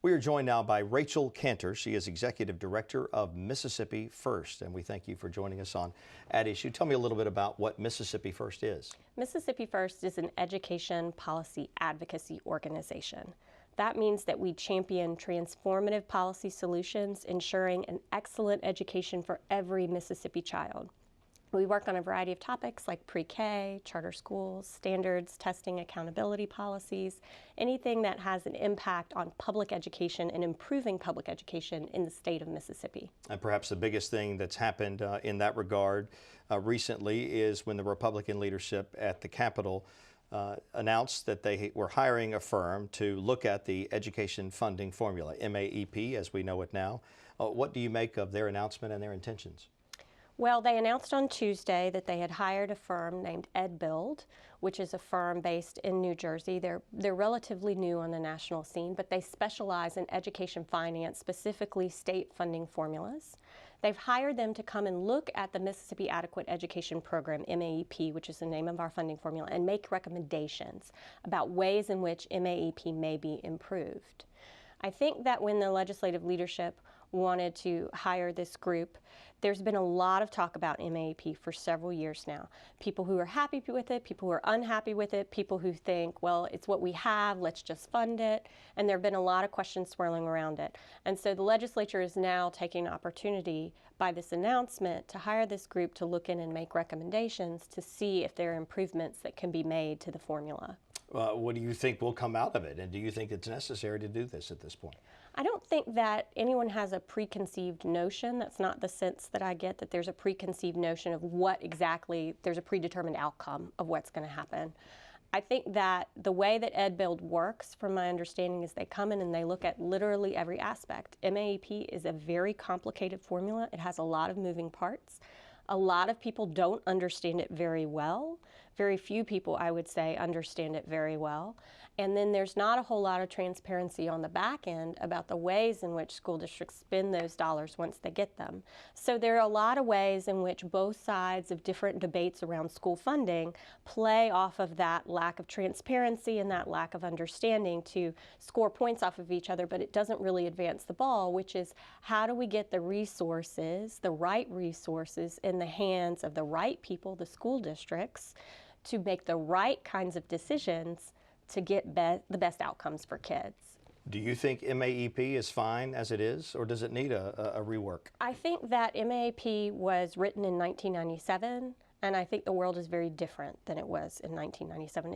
We are joined now by Rachel Canter. She is Executive Director of Mississippi First, and we thank you for joining us on At Issue. Tell me a little bit about what Mississippi First is. Mississippi First is an education policy advocacy organization. That means that we champion transformative policy solutions, ensuring an excellent education for every Mississippi child. We work on a variety of topics like pre-K, charter schools, standards, testing, accountability policies, anything that has an impact on public education and improving public education in the state of Mississippi. And perhaps the biggest thing that's happened in that regard recently is when the Republican leadership at the Capitol announced that they were hiring a firm to look at the education funding formula, MAEP as we know it now. What do you make of their announcement and their intentions? Well, they announced on Tuesday that they had hired a firm named EdBuild, which is a firm based in New Jersey. They're relatively new on the national scene, but they specialize in education finance, specifically state funding formulas. They've hired them to come and look at the Mississippi Adequate Education Program, MAEP, which is the name of our funding formula, and make recommendations about ways in which MAEP may be improved. I think that when the legislative leadership wanted to hire this group, there's been a lot of talk about MAEP for several years now. People who are happy with it, people who are unhappy with it, people who think, well, it's what we have, let's just fund it. And there have been a lot of questions swirling around it. And so the legislature is now taking an opportunity by this announcement to hire this group to look in and make recommendations to see if there are improvements that can be made to the formula. What do you think will come out of it? And do you think it's necessary to do this at this point? I don't think that anyone has a preconceived notion. That's not the sense that I get, that there's a preconceived notion of what exactly, there's a predetermined outcome of what's going to happen. I think that the way that EdBuild works, from my understanding, is they come in and they look at literally every aspect. MAEP is a very complicated formula. It has a lot of moving parts. A lot of people don't understand it very well. Very few people, I would say, understand it very well. And then there's not a whole lot of transparency on the back end about the ways in which school districts spend those dollars once they get them. So there are a lot of ways in which both sides of different debates around school funding play off of that lack of transparency and that lack of understanding to score points off of each other, but it doesn't really advance the ball, which is how do we get the resources, the right resources, in the hands of the right people, the school districts, to make the right kinds of decisions to get the best outcomes for kids. Do you think MAEP is fine as it is, or does it need a rework? I think that MAEP was written in 1997, and I think the world is very different than it was in 1997.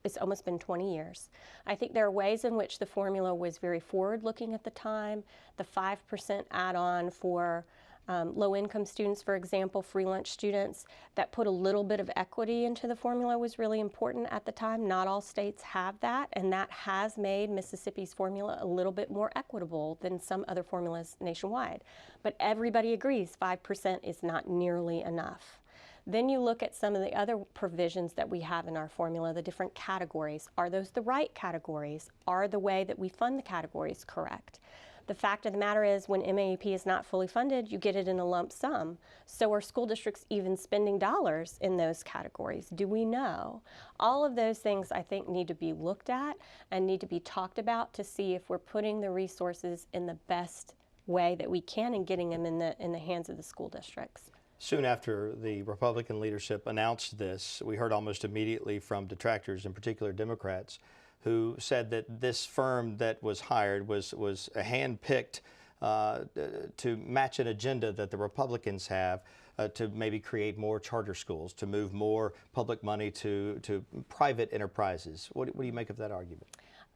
It's almost been 20 years. I think there are ways in which the formula was very forward-looking at the time. The 5% add-on for low-income students, for example, free lunch students, that put a little bit of equity into the formula was really important at the time. Not all states have that, and that has made Mississippi's formula a little bit more equitable than some other formulas nationwide. But everybody agrees 5% is not nearly enough. Then you look at some of the other provisions that we have in our formula, the different categories. Are those the right categories? Are the way that we fund the categories correct? The fact of the matter is, when MAEP is not fully funded, you get it in a lump sum. So are school districts even spending dollars in those categories? Do we know? All of those things, I think, need to be looked at and need to be talked about to see if we're putting the resources in the best way that we can and getting them in the hands of the school districts. Soon after the Republican leadership announced this, we heard almost immediately from detractors, in particular Democrats, who said that this firm that was hired was hand-picked to match an agenda that the Republicans have to maybe create more charter schools, to move more public money to private enterprises. What do you make of that argument?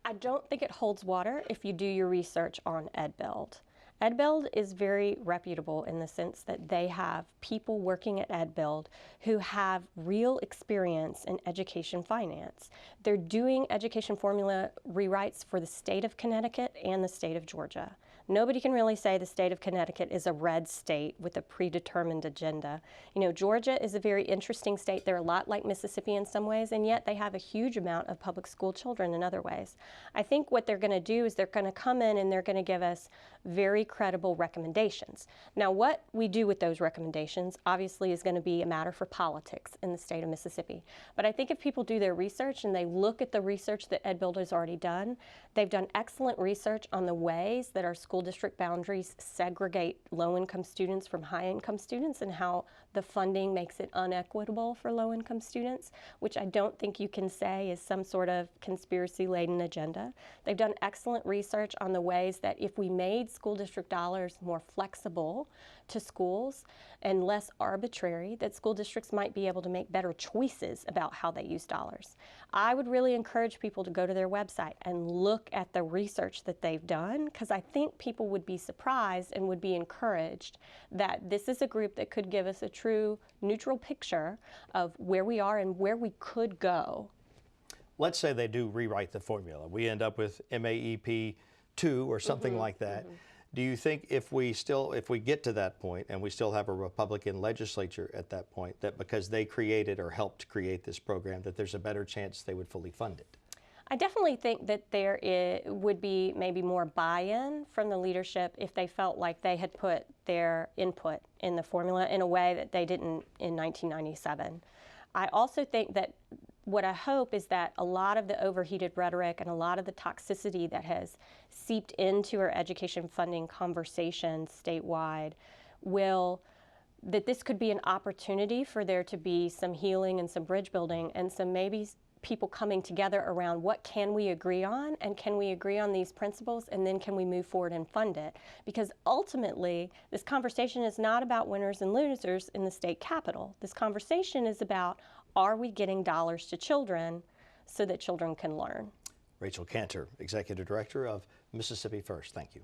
I don't think it holds water if you do your research on EdBuild. EdBuild is very reputable in the sense that they have people working at EdBuild who have real experience in education finance. They're doing education formula rewrites for the state of Connecticut and the state of Georgia. nobody can really say the state of Connecticut is a red state with a predetermined agenda. You know, Georgia is a very interesting state. They're a lot like Mississippi in some ways, and yet they have a huge amount of public school children in other ways. I think what they're going to do is they're going to come in and they're going to give us very credible recommendations. Now, what we do with those recommendations obviously is going to be a matter for politics in the state of Mississippi. But I think if people do their research and they look at the research that EdBuild has already done, they've done excellent research on the ways that our school district boundaries segregate low-income students from high-income students and how the funding makes it unequitable for low-income students, which I don't think you can say is some sort of conspiracy-laden agenda. They've done excellent research on the ways that if we made school district dollars more flexible to schools and less arbitrary, that school districts might be able to make better choices about how they use dollars. I would really encourage people to go to their website and look at the research that they've done, because I think people would be surprised and would be encouraged that this is a group that could give us a true neutral picture of where we are and where we could go. Let's say they do rewrite the formula. We end up with MAEP 2 or something like that. Do you think if we get to that point and we still have a Republican legislature at that point, that because they created or helped create this program, that there's a better chance they would fully fund it? I definitely think that there would be maybe more buy-in from the leadership if they felt like they had put their input in the formula in a way that they didn't in 1997. I also think that what I hope is that a lot of the overheated rhetoric and a lot of the toxicity that has seeped into our education funding conversation statewide that this could be an opportunity for there to be some healing and some bridge building and some maybe people coming together around what can we agree on, and can we agree on these principles, and then can we move forward and fund it? Because ultimately, this conversation is not about winners and losers in the state capitol. This conversation is about, are we getting dollars to children so that children can learn? Rachel Canter, Executive Director of Mississippi First, thank you.